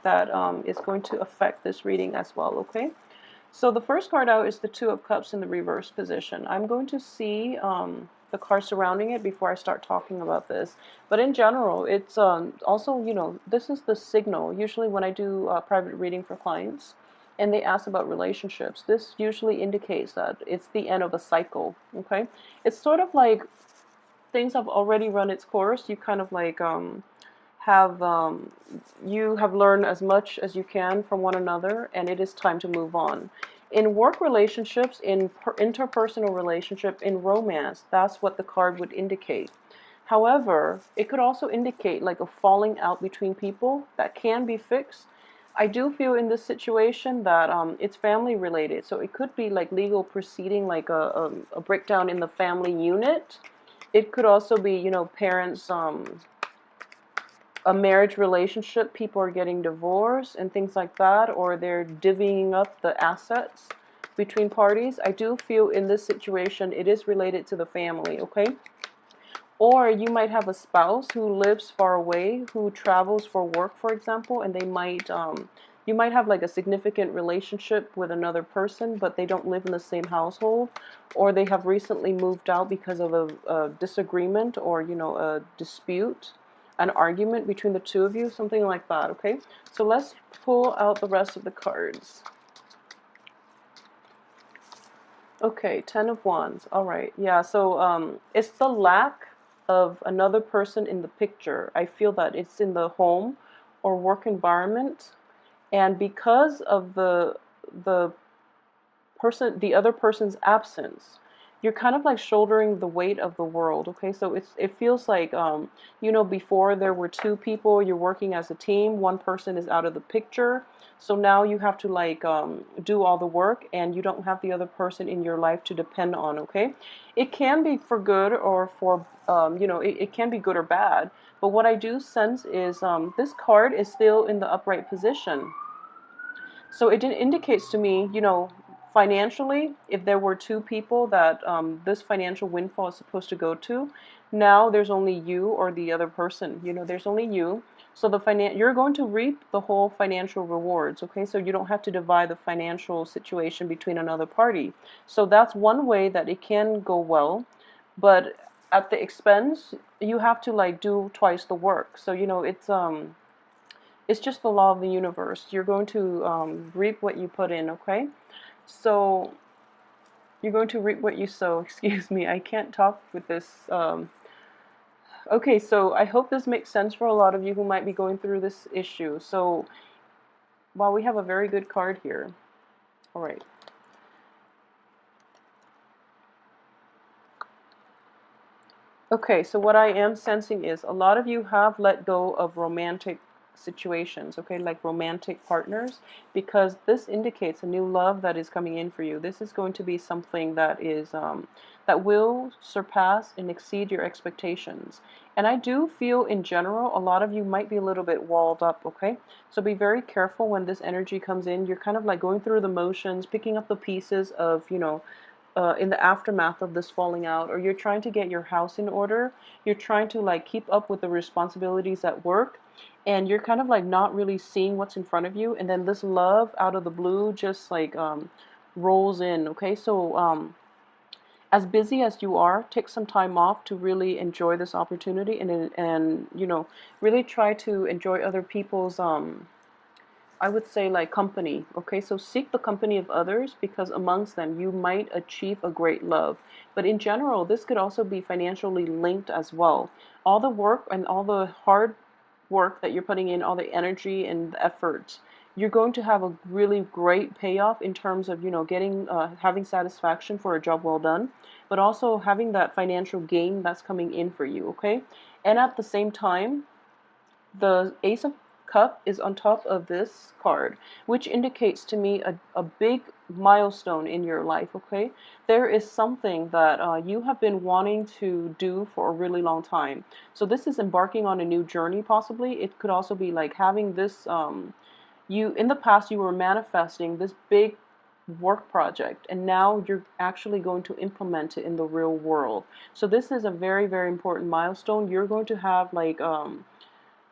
that is going to affect this reading as well, okay? So the first card out is the Two of Cups in the reverse position. I'm going to see the card surrounding it before I start talking about this. But in general, it's also, this is the signal. Usually when I do private reading for clients and they ask about relationships, this usually indicates that it's the end of a cycle, okay? It's sort of like things have already run its course. You kind of like have you have learned as much as you can from one another, and it is time to move on. In work relationships, in interpersonal relationship, in romance, that's what the card would indicate. However, it could also indicate like a falling out between people that can be fixed. I do feel in this situation that it's family related, so it could be like legal proceeding, like a breakdown in the family unit. It could also be, parents, a marriage relationship, people are getting divorced and things like that, or they're divvying up the assets between parties. I do feel in this situation it is related to the family, okay? Or you might have a spouse who lives far away, who travels for work, for example, and they might, you might have like a significant relationship with another person, but they don't live in the same household, or they have recently moved out because of a disagreement or, a dispute, an argument between the two of you, something like that, okay? So let's pull out the rest of the cards. Okay, Ten of Wands. All right. Yeah, so it's the lack of another person in the picture. I feel that it's in the home or work environment, and because of the the other person's absence, you're kind of like shouldering the weight of the world, okay? So it feels like before there were two people, you're working as a team, one person is out of the picture. So now you have to like do all the work, and you don't have the other person in your life to depend on, okay? It can be for good or for it can be good or bad. But what I do sense is this card is still in the upright position. So it indicates to me, financially, if there were two people that this financial windfall is supposed to go to, now there's only you or the other person. There's only you. So you're going to reap the whole financial rewards, okay? So you don't have to divide the financial situation between another party. So that's one way that it can go well, but at the expense, you have to like do twice the work. So it's just the law of the universe. You're going to reap what you put in, okay? So you're going to reap what you sow. Excuse me, I can't talk with this. Okay, so I hope this makes sense for a lot of you who might be going through this issue. So, wow, we have a very good card here. All right. Okay, so what I am sensing is a lot of you have let go of romantic situations, okay, like romantic partners, because this indicates a new love that is coming in for you. This is going to be something that is that will surpass and exceed your expectations. And I do feel in general a lot of you might be a little bit walled up, okay? So be very careful when this energy comes in. You're kind of like going through the motions, picking up the pieces of, in the aftermath of this falling out, or you're trying to get your house in order, you're trying to like keep up with the responsibilities at work, and you're kind of like not really seeing what's in front of you, and then this love out of the blue just like rolls in, okay? So as busy as you are, take some time off to really enjoy this opportunity, and really try to enjoy other people's I would say like company, okay? So seek the company of others, because amongst them you might achieve a great love. But in general, this could also be financially linked as well. All the work and all the hard work that you're putting in, all the energy and the effort, you're going to have a really great payoff in terms of, getting, having satisfaction for a job well done, but also having that financial gain that's coming in for you, okay? And at the same time, the Ace of Cup is on top of this card, which indicates to me a big milestone in your life, okay? There is something that you have been wanting to do for a really long time. So this is embarking on a new journey, possibly. It could also be like having this, in the past you were manifesting this big work project, and now you're actually going to implement it in the real world. So this is a very, very important milestone. You're going to have like,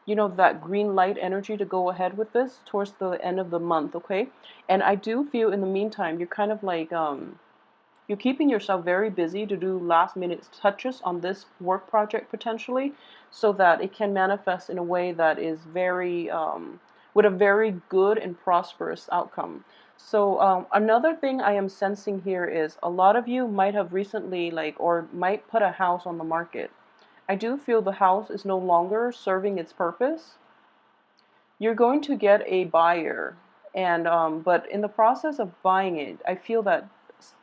you know, that green light energy to go ahead with this towards the end of the month, okay? And I do feel in the meantime, you're kind of like, you're keeping yourself very busy to do last minute touches on this work project potentially, so that it can manifest in a way that is very, with a very good and prosperous outcome. So another thing I am sensing here is a lot of you might have recently, like, or might put a house on the market. I do feel the house is no longer serving its purpose. You're going to get a buyer, and but in the process of buying it, I feel that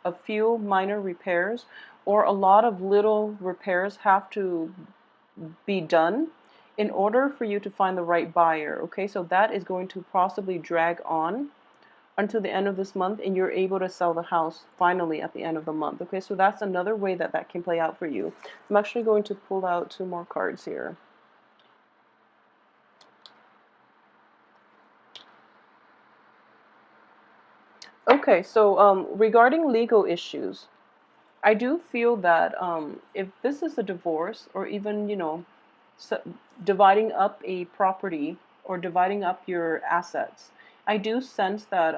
a few minor repairs or a lot of little repairs have to be done in order for you to find the right buyer. Okay, so that is going to possibly drag on until the end of this month, and you're able to sell the house finally at the end of the month. Okay, so that's another way that that can play out for you. I'm actually going to pull out two more cards here. Okay, so regarding legal issues, I do feel that if this is a divorce, or even, you know, so dividing up a property or dividing up your assets, I do sense that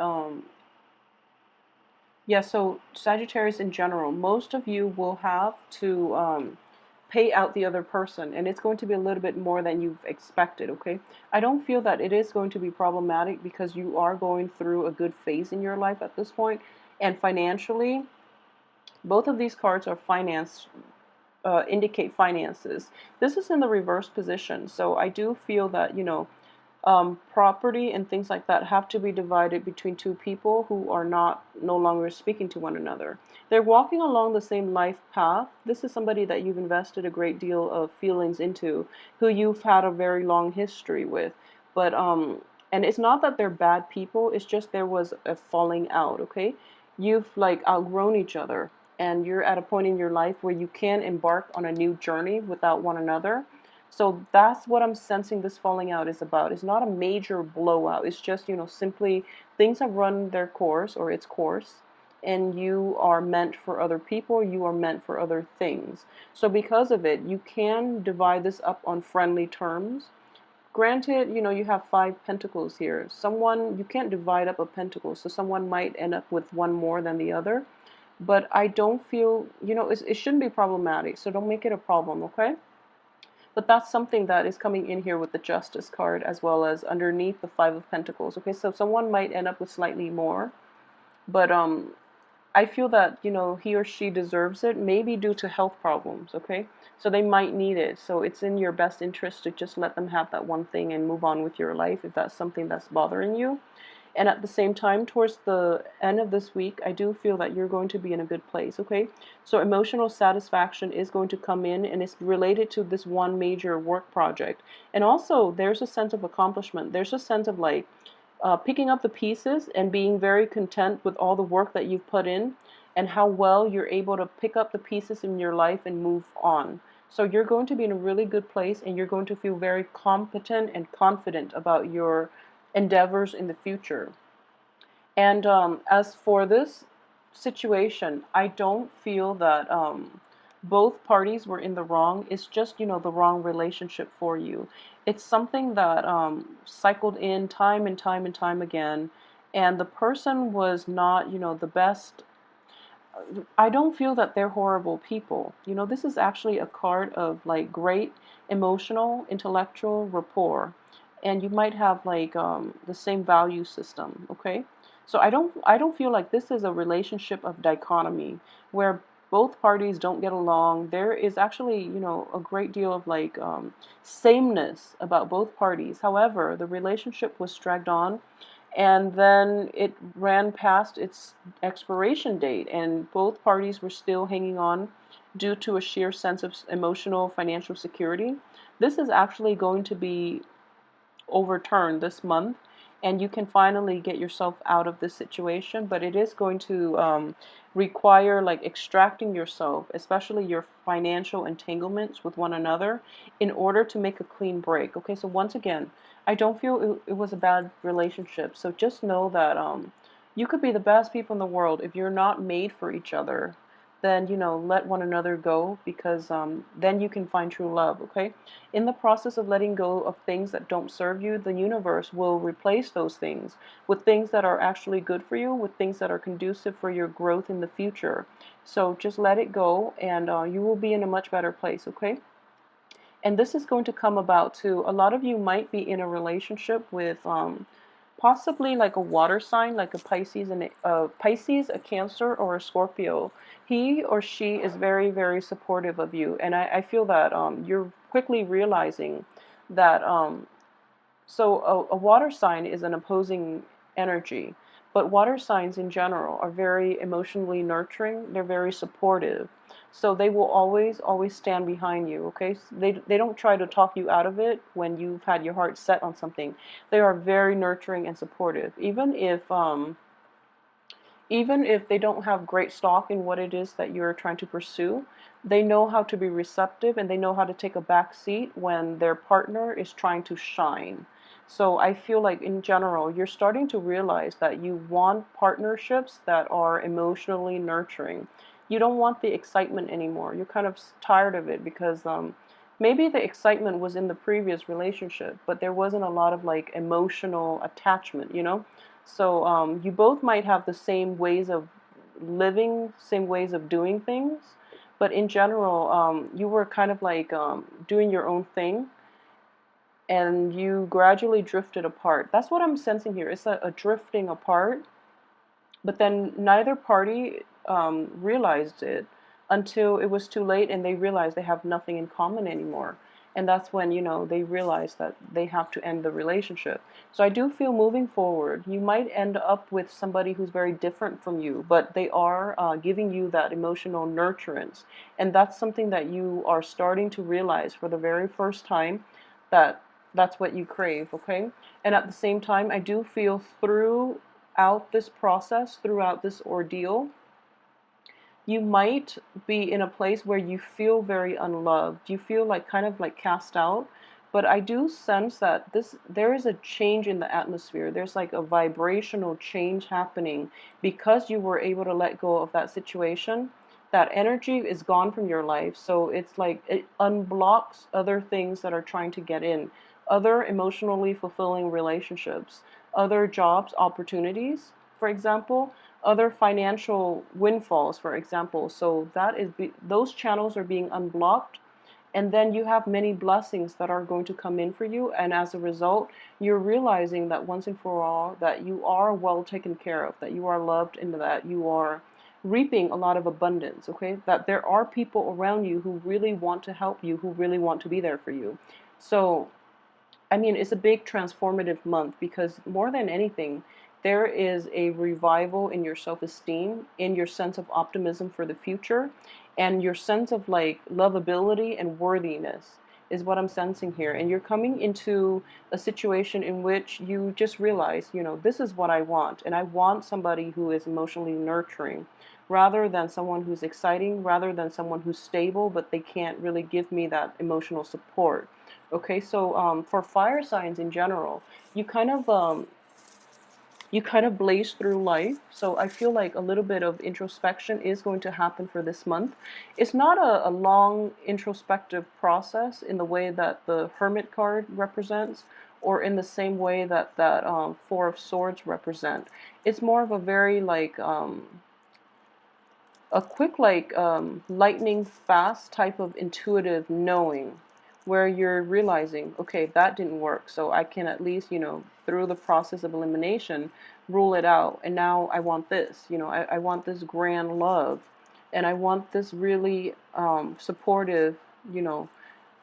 yeah, so Sagittarius in general, most of you will have to pay out the other person, and it's going to be a little bit more than you've expected, okay? I don't feel that it is going to be problematic because you are going through a good phase in your life at this point, and financially, both of these cards are finance, indicate finances. This is in the reverse position, so I do feel that, you know, property and things like that have to be divided between two people who are not no longer speaking to one another. They're walking along the same life path. This is somebody that you've invested a great deal of feelings into, who you've had a very long history with. But and it's not that they're bad people, it's just there was a falling out, okay? You've like outgrown each other, and you're at a point in your life where you can embark on a new journey without one another. So that's what I'm sensing this falling out is about. It's not a major blowout. It's just, you know, simply things have run their course or its course, and you are meant for other people, you are meant for other things. So because of it, you can divide this up on friendly terms. Granted, you know, you have 5 pentacles here. Someone, you can't divide up a pentacle, so someone might end up with one more than the other. But I don't feel, you know, it shouldn't be problematic, so don't make it a problem, okay? But that's something that is coming in here with the Justice card, as well as underneath the Five of Pentacles. Okay, so someone might end up with slightly more, but I feel that, you know, he or she deserves it, maybe due to health problems, okay? So they might need it. So it's in your best interest to just let them have that one thing and move on with your life if that's something that's bothering you. And at the same time, towards the end of this week, I do feel that you're going to be in a good place, okay? So emotional satisfaction is going to come in, and it's related to this one major work project. And also, there's a sense of accomplishment. There's a sense of like picking up the pieces and being very content with all the work that you've put in, and how well you're able to pick up the pieces in your life and move on. So you're going to be in a really good place, and you're going to feel very competent and confident about your endeavors in the future. And as for this situation, I don't feel that both parties were in the wrong. It's just, you know, the wrong relationship for you. It's something that cycled in time and time and time again, and the person was not, you know, the best. I don't feel that they're horrible people. You know, this is actually a card of like great emotional, intellectual rapport, and you might have like the same value system. Okay, so I don't feel like this is a relationship of dichotomy where both parties don't get along. There is actually, you know, a great deal of like sameness about both parties. However, the relationship was dragged on, and then it ran past its expiration date, and both parties were still hanging on due to a sheer sense of emotional financial security. This is actually going to be overturned this month, and you can finally get yourself out of this situation, but it is going to require like extracting yourself, especially your financial entanglements with one another, in order to make a clean break. Okay, so once again, I don't feel it was a bad relationship, so just know that you could be the best people in the world. If you're not made for each other, then, let one another go, because then you can find true love, okay? In the process of letting go of things that don't serve you, the universe will replace those things with things that are actually good for you, with things that are conducive for your growth in the future. So just let it go, and you will be in a much better place, okay? And this is going to come about too. A lot of you might be in a relationship with possibly like a water sign, like a Pisces, a Cancer, or a Scorpio. He or she is very, very supportive of you, and I feel that you're quickly realizing that so a water sign is an opposing energy, but water signs in general are very emotionally nurturing. They're very supportive. So they will always, always stand behind you, okay? So they don't try to talk you out of it when you've had your heart set on something. They are very nurturing and supportive. Even if they don't have great stock in what it is that you're trying to pursue, they know how to be receptive, and they know how to take a back seat when their partner is trying to shine. So I feel like in general, you're starting to realize that you want partnerships that are emotionally nurturing. You don't want the excitement anymore. You're kind of tired of it, because maybe the excitement was in the previous relationship, but there wasn't a lot of like emotional attachment. So you both might have the same ways of living, same ways of doing things, but in general, you were kind of like doing your own thing, and you gradually drifted apart. That's what I'm sensing here. It's a drifting apart, but then neither party realized it until it was too late, and they realized they have nothing in common anymore. And that's when, they realize that they have to end the relationship. So I do feel moving forward, you might end up with somebody who's very different from you, but they are giving you that emotional nurturance. And that's something that you are starting to realize for the very first time, that that's what you crave, okay? And at the same time, I do feel throughout this process, throughout this ordeal, you might be in a place where you feel very unloved. You feel like kind of like cast out. But I do sense that there is a change in the atmosphere. There's like a vibrational change happening because you were able to let go of that situation. That energy is gone from your life. So it's like it unblocks other things that are trying to get in. Other emotionally fulfilling relationships, other jobs, opportunities, for example, other financial windfalls, for example. So those channels are being unblocked, and then you have many blessings that are going to come in for you, and as a result, you're realizing that once and for all, that you are well taken care of, that you are loved, and that you are reaping a lot of abundance, okay? That there are people around you who really want to help you, who really want to be there for you. So I mean, it's a big transformative month, because more than anything, there is a revival in your self-esteem, in your sense of optimism for the future, and your sense of like lovability and worthiness is what I'm sensing here. And you're coming into a situation in which you just realize, this is what I want. And I want somebody who is emotionally nurturing, rather than someone who's exciting, rather than someone who's stable, but they can't really give me that emotional support. Okay, so for fire signs in general, you kind of blaze through life. So I feel like a little bit of introspection is going to happen for this month. It's not a long introspective process in the way that the Hermit card represents, or in the same way that Four of Swords represent. It's more of a very like a quick like lightning fast type of intuitive knowing, where you're realizing, okay, that didn't work, so I can at least, through the process of elimination, rule it out. And now I want this, I want this grand love, and I want this really supportive,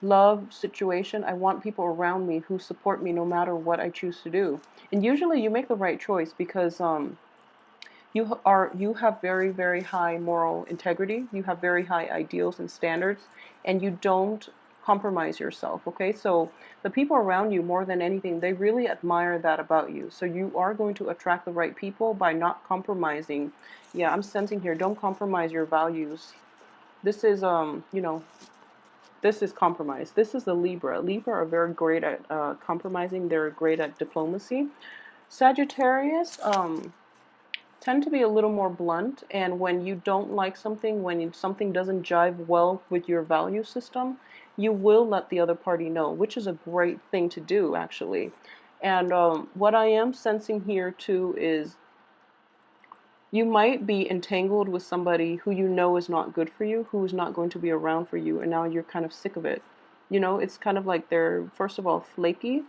love situation. I want people around me who support me no matter what I choose to do. And usually you make the right choice, because you have very, very high moral integrity. You have very high ideals and standards, and you don't compromise yourself, okay? So the people around you, more than anything, they really admire that about you. So you are going to attract the right people by not compromising. Yeah, I'm sensing here, don't compromise your values. This is this is compromise. This is the Libra. Libra are very great at compromising. They're great at diplomacy. Sagittarius, tend to be a little more blunt, and when you don't like something, when something doesn't jive well with your value system, you will let the other party know, which is a great thing to do, actually. And what I am sensing here too is you might be entangled with somebody who you know is not good for you, who is not going to be around for you, and now you're kind of sick of it. You know, it's kind of like they're, first of all, flaky,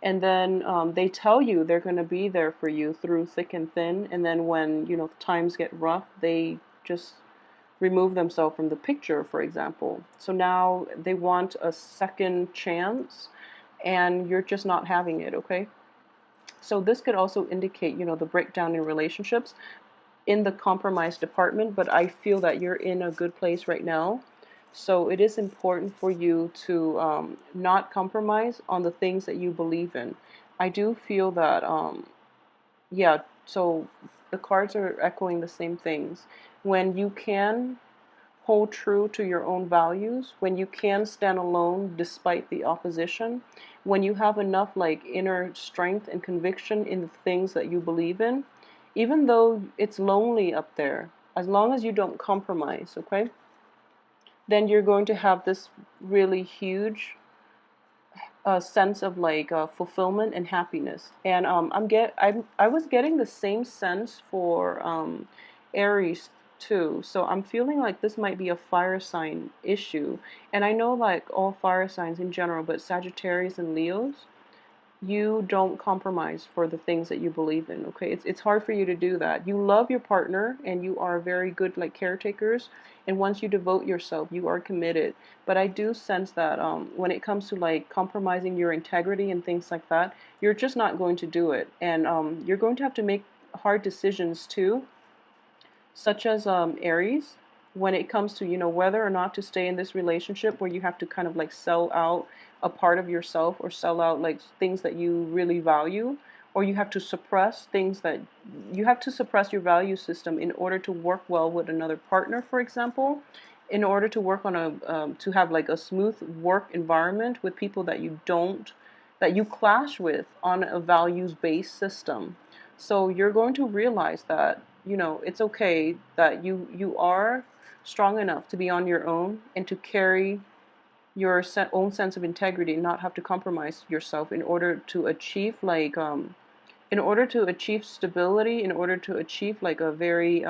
and then they tell you they're going to be there for you through thick and thin, and then when, you know, times get rough, they just remove themselves from the picture, for example. So now they want a second chance, and you're just not having it, okay? So this could also indicate, you know, the breakdown in relationships in the compromise department, but I feel that you're in a good place right now. So it is important for you to not compromise on the things that you believe in. I do feel that, yeah, so the cards are echoing the same things. When you can hold true to your own values, when you can stand alone despite the opposition, when you have enough like inner strength and conviction in the things that you believe in, even though it's lonely up there, as long as you don't compromise, okay, then you're going to have this really huge sense of like fulfillment and happiness. And I was getting the same sense for Aries too. So I'm feeling like this might be a fire sign issue. And I know like all fire signs in general, but Sagittarius and Leos, you don't compromise for the things that you believe in, okay? It's hard for you to do that. You love your partner and you are very good like caretakers, and once you devote yourself, you are committed. But I do sense that when it comes to like compromising your integrity and things like that, you're just not going to do it. And you're going to have to make hard decisions too, such as Aries, when it comes to, you know, whether or not to stay in this relationship where you have to kind of like sell out a part of yourself or sell out like things that you really value, or you have to suppress things that you have to suppress your value system in order to work well with another partner, for example, in order to work on a to have like a smooth work environment with people that you don't that you clash with on a values based system. So you're going to realize that, you know, it's okay that you are strong enough to be on your own and to carry your own sense of integrity and not have to compromise yourself in order to achieve like in order to achieve stability, in order to achieve like a very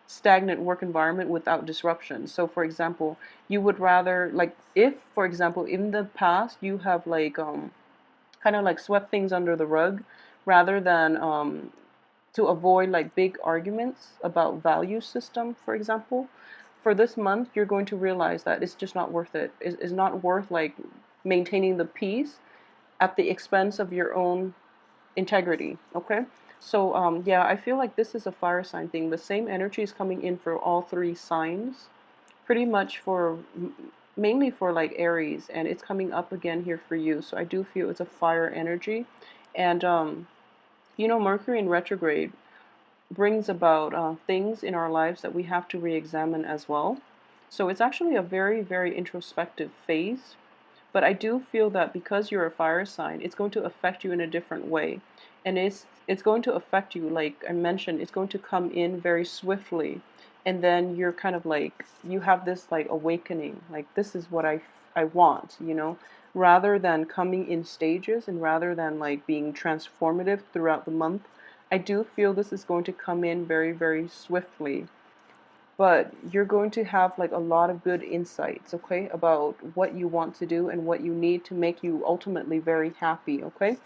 stagnant work environment without disruption. So for example, you would rather like, if for example in the past you have like kind of like swept things under the rug rather than to avoid like big arguments about value system, for example, for this month, you're going to realize that it's just not worth it. It's not worth like maintaining the peace at the expense of your own integrity. Okay. So yeah, I feel like this is a fire sign thing. The same energy is coming in for all three signs, pretty much for mainly for like Aries, and it's coming up again here for you. So I do feel it's a fire energy, and you know, Mercury in retrograde brings about things in our lives that we have to re-examine as well. So it's actually a very, very introspective phase. But I do feel that because you're a fire sign, it's going to affect you in a different way. And it's going to affect you, like I mentioned, it's going to come in very swiftly. And then you're kind of like, you have this like awakening, like this is what I want, you know, rather than coming in stages and rather than like being transformative throughout the month. I do feel this is going to come in very, very swiftly, but you're going to have like a lot of good insights, okay, about what you want to do and what you need to make you ultimately very happy, okay?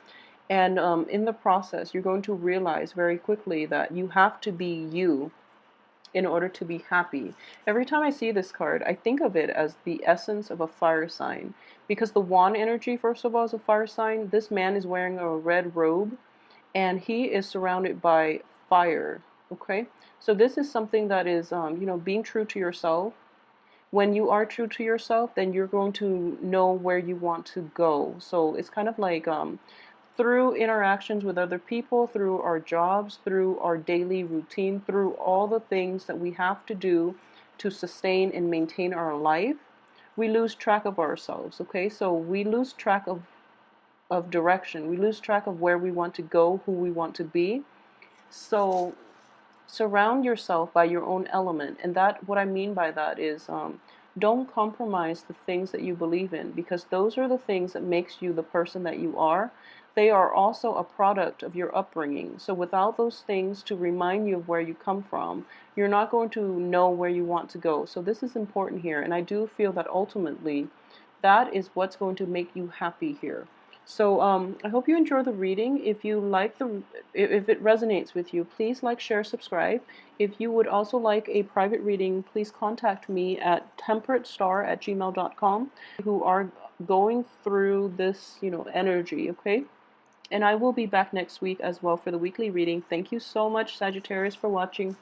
And in the process, you're going to realize very quickly that you have to be you in order to be happy. Every time I see this card, I think of it as the essence of a fire sign, because the wand energy, first of all, is a fire sign. This man is wearing a red robe and he is surrounded by fire, okay? So this is something that is, you know, being true to yourself. When you are true to yourself, then you're going to know where you want to go. So it's kind of like through interactions with other people, through our jobs, through our daily routine, through all the things that we have to do to sustain and maintain our life, we lose track of ourselves, okay? So we lose track of direction. We lose track of where we want to go, who we want to be. So surround yourself by your own element. And that, what I mean by that is, don't compromise the things that you believe in, because those are the things that makes you the person that you are. They are also a product of your upbringing. So without those things to remind you of where you come from, you're not going to know where you want to go. So this is important here. And I do feel that ultimately that is what's going to make you happy here. So I hope you enjoy the reading. If you like if it resonates with you, please like, share, subscribe. If you would also like a private reading, please contact me at temperatestar@gmail.com, who are going through this, energy, okay? And I will be back next week as well for the weekly reading. Thank you so much, Sagittarius, for watching.